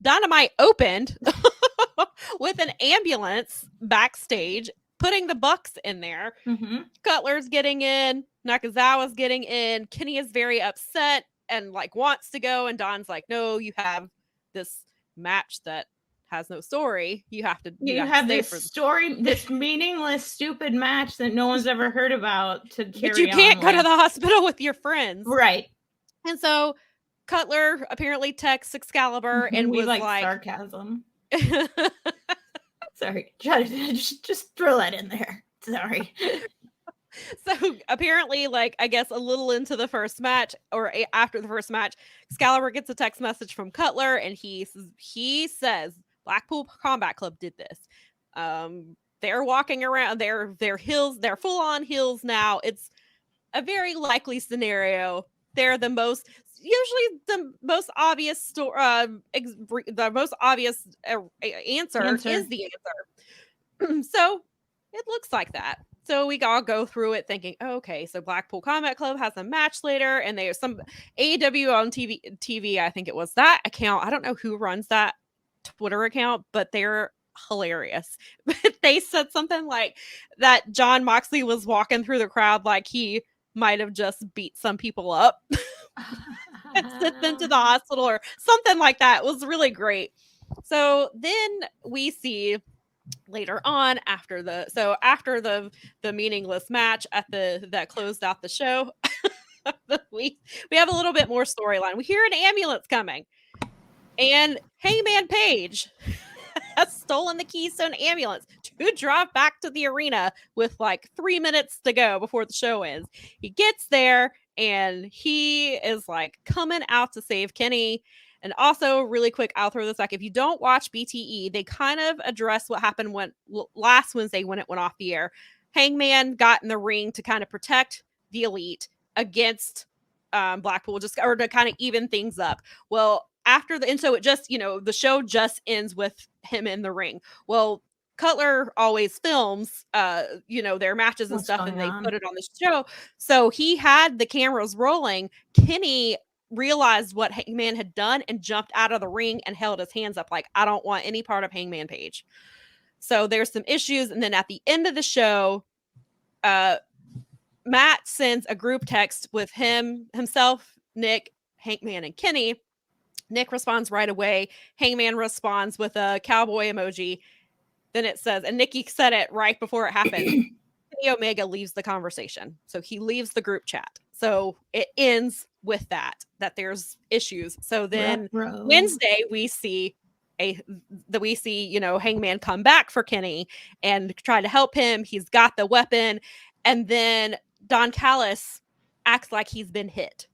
Dynamite opened with an ambulance backstage, putting the Bucks in there. Mm-hmm. Cutler's getting in, Nakazawa's getting in. Kenny is very upset and like wants to go, and Don's like, "No, you have this match that has no story. You have to have stay this story, this meaningless, stupid match that no one's ever heard about to carry on. But you can't go to the hospital with your friends, right? And so Cutler apparently texts Excalibur and we was like sarcasm. Sorry, just throw that in there. Sorry. So apparently, like, I guess a little into the first match or after the first match, Excalibur gets a text message from Cutler, and he says Blackpool Combat Club did this. They're walking around. They're hills. They're full on hills now. It's a very likely scenario. They're usually the most obvious the most obvious answer is the answer. So it looks like that. So we all go through it thinking, oh, okay, so Blackpool Combat Club has a match later, and there's some AEW on TV, I think it was that account. I don't know who runs that Twitter account, but they're hilarious. They said something like that Jon Moxley was walking through the crowd like he might have just beat some people up and sent them to the hospital or something like that. It was really great. So then we see later on after the meaningless match that closed out the show, we have a little bit more storyline. We hear an ambulance coming, and Hangman Page has stolen the Keystone ambulance to drive back to the arena with like 3 minutes to go before the show ends. He gets there and he is like coming out to save Kenny. And also, really quick, I'll throw this back. If you don't watch BTE, they kind of address what happened last Wednesday when it went off the air. Hangman got in the ring to kind of protect the Elite against Blackpool, or to kind of even things up. Well, so it just, the show just ends with him in the ring. Well, Cutler always films, their matches and stuff, and they put it on the show. So he had the cameras rolling. Kenny realized what Hangman had done and jumped out of the ring and held his hands up like, I don't want any part of Hangman Page. So there's some issues. And then at the end of the show, Matt sends a group text with himself, Nick, Hangman, and Kenny. Nick responds right away. Hangman responds with a cowboy emoji. Then it says, and Nikki said it right before it happened, Kenny Omega leaves the conversation. So he leaves the group chat. So it ends with that there's issues. So then Wednesday we see Hangman come back for Kenny and try to help him. He's got the weapon. And then Don Callis acts like he's been hit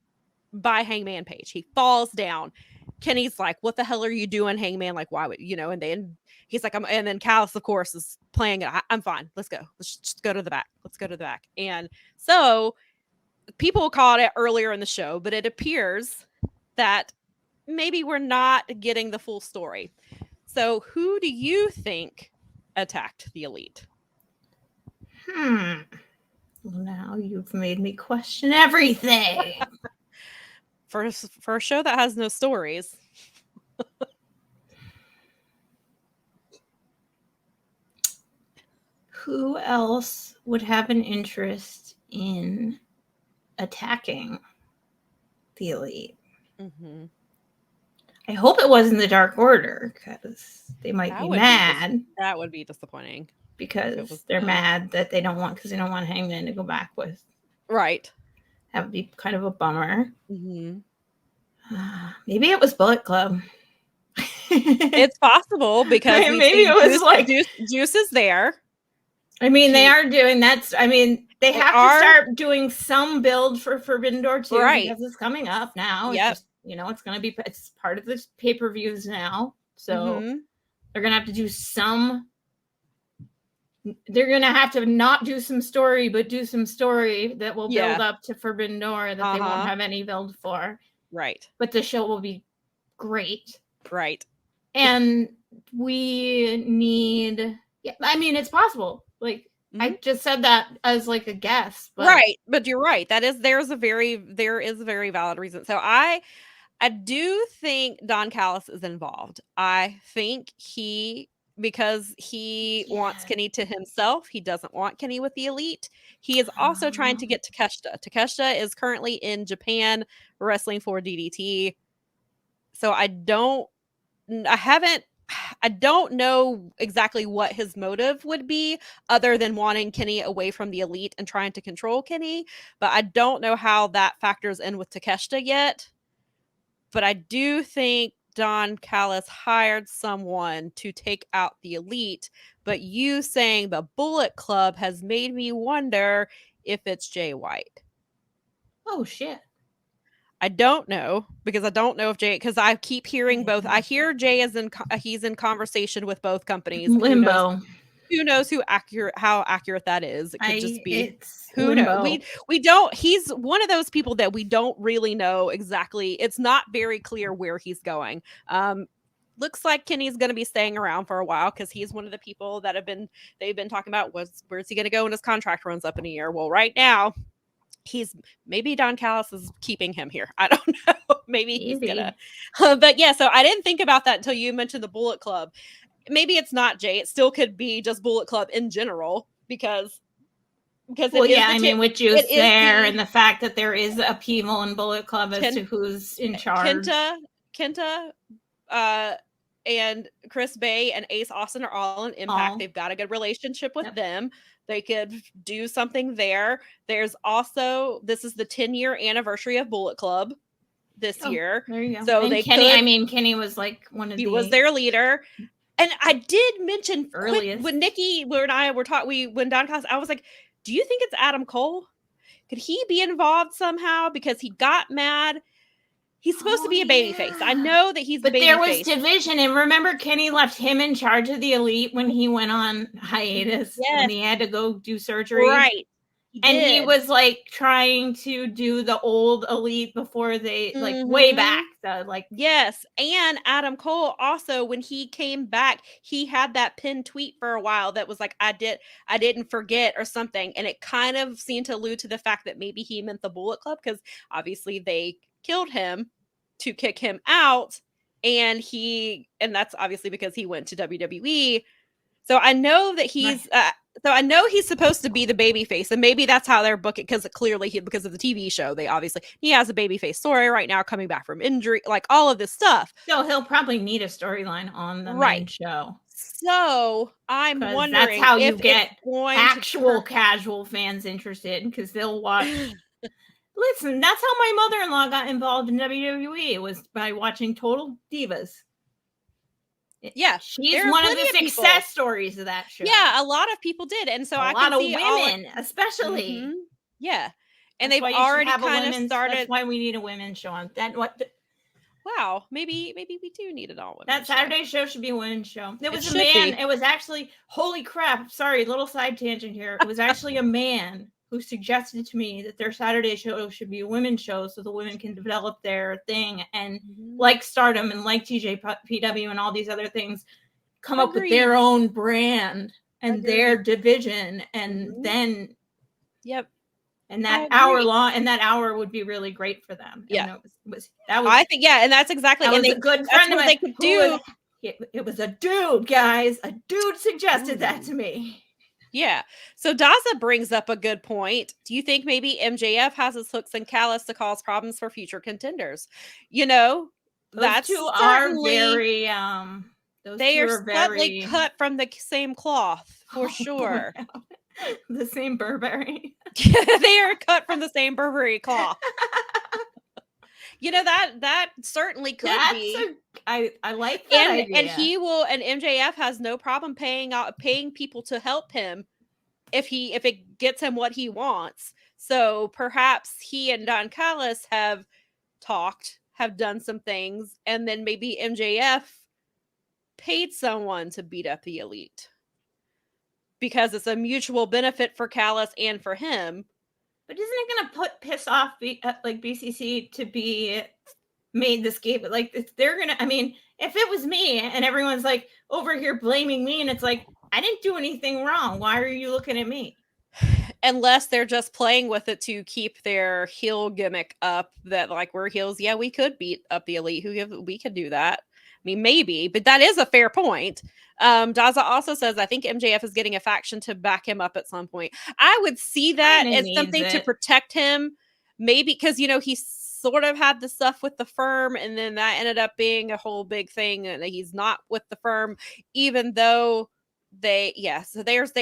by Hangman Page. He falls down. Kenny's like, what the hell are you doing, Hangman? Like, why would, and then he's like, and then Callis, of course, is playing it. I'm fine. Let's go. Let's just go to the back. Let's go to the back. And so people caught it earlier in the show, but it appears that maybe we're not getting the full story. So who do you think attacked the Elite? Well, now you've made me question everything. For a show that has no stories. Who else would have an interest in attacking the Elite? Mm-hmm. I hope it wasn't the Dark Order, because they might be mad. That would be disappointing. Because they're mad that they don't want Hangman to go back with. Right. That would be kind of a bummer. Mm-hmm. Maybe it was Bullet Club. It's possible, because maybe it was like Juice is there. I mean, they are doing that. I mean, they have to start doing some build for Forbidden Door too, right? Because it's coming up now. Yep. It's just, it's going to be. It's part of the pay-per-views now, so they're going to have to do some. They're going to have to not do some story, but do some story that will build up to Forbidden Door that they won't have any build for. Right. But the show will be great. Right. And we need. Yeah, I mean, it's possible. Like, I just said that as like a guess, but right. But you're right. There is a very valid reason. So I I do think Don Callis is involved. I think because he wants Kenny to himself, he doesn't want Kenny with the Elite. He is also trying to get Takeshita. Takeshita is currently in Japan wrestling for DDT. So I don't know exactly what his motive would be other than wanting Kenny away from the Elite and trying to control Kenny, but I don't know how that factors in with Takeshita yet. But I do think Don Callis hired someone to take out the Elite, but you saying the Bullet Club has made me wonder if it's Jay White. Oh shit. I don't know, because I don't know if Jay, because I keep hearing both. I hear Jay is he's in conversation with both companies. Limbo. Who knows how accurate that is? It could just be It's who limbo. knows. We don't. He's one of those people that we don't really know exactly. It's not very clear where he's going. Looks like Kenny's going to be staying around for a while because he's one of the people that they've been talking about where's he going to go when his contract runs up in a year. Well, right now, maybe Don Callis is keeping him here. I don't know. Maybe he's gonna. But yeah, so I didn't think about that until you mentioned the Bullet Club. Maybe it's not Jay. It still could be just Bullet Club in general because well, yeah, I mean, with Juice there and the fact that there is upheaval in Bullet Club as to who's in charge. Kenta, and Chris Bay and Ace Austin are all in Impact. They've got a good relationship with them. They could do something there. There's also, this is the 10-year anniversary of Bullet Club this year. There you go. So and Kenny was like he was their leader. And I did mention when Nikki, when I were talking, when Don Callis, I was like, do you think it's Adam Cole? Could he be involved somehow? Because he got mad. He's supposed to be a babyface. I know that he's the babyface. But there was division. And remember, Kenny left him in charge of the Elite when he went on hiatus. Yes. When he had to go do surgery. Right. He was like trying to do the old Elite before they like way back. Yes. And Adam Cole also, when he came back, he had that pinned tweet for a while that was like, I didn't forget or something. And it kind of seemed to allude to the fact that maybe he meant the Bullet Club because obviously they killed him to kick him out. And that's obviously because he went to WWE. So I know that he's supposed to be the babyface, and maybe that's how they're booking because clearly because of the TV show, he has a babyface story right now coming back from injury, like all of this stuff. So he'll probably need a storyline on the main show. So I'm wondering that's how you get actual casual fans interested because they'll watch. Listen, that's how my mother-in-law got involved in WWE. It was by watching Total Divas. Yeah, she's one of the success stories of that show. Yeah, a lot of people did, and so a lot of women, especially. Mm-hmm. Yeah, and they've already kind of started. That's why we need a women's show on that. Wow, maybe we do need an all women. That Saturday show should be a women's show. It was a man. It was actually holy crap. Sorry, little side tangent here. It was actually a man who suggested to me that their Saturday show should be a women's show so the women can develop their thing and like Stardom and like TJPW and all these other things, come up with their own brand and their division. And then, and that hour would be really great for them. Yeah. And I think, and that's exactly and a good friend of mine they could do. It was a dude, guys. A dude suggested that to me. Yeah. So Daza brings up a good point. Do you think maybe MJF has his hooks and Callis to cause problems for future contenders? Those two are very they are slightly cut from the same cloth for sure. The same Burberry. They are cut from the same Burberry cloth. That certainly could be. I like that idea. And MJF has no problem paying people to help him if it gets him what he wants. So perhaps he and Don Callis have done some things, and then maybe MJF paid someone to beat up the Elite because it's a mutual benefit for Callis and for him. But isn't it going to piss off BCC to be made the scapegoat? Like they're going to, I mean, if it was me and everyone's like over here blaming me and it's like, I didn't do anything wrong. Why are you looking at me? unless they're just playing with it to keep their heel gimmick up, that like we're heels, yeah, we could beat up the Elite, we could do that. I mean, maybe, but that is a fair point. Daza also says, I think MJF is getting a faction to back him up at some point. I would see that as something to protect him, maybe because, you know, he sort of had the stuff with the firm, and then that ended up being a whole big thing, and he's not with the firm, even though they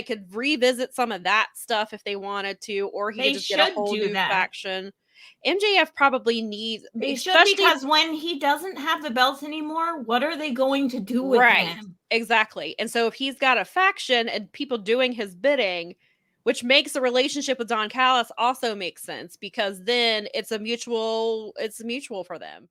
could revisit some of that stuff if they wanted to, or he could just get a whole new faction. MJF probably needs, they should, because when he doesn't have the belt anymore, what are they going to do with him? Exactly. And so if he's got a faction and people doing his bidding, which makes the relationship with Don Callis also makes sense, because then it's mutual for them.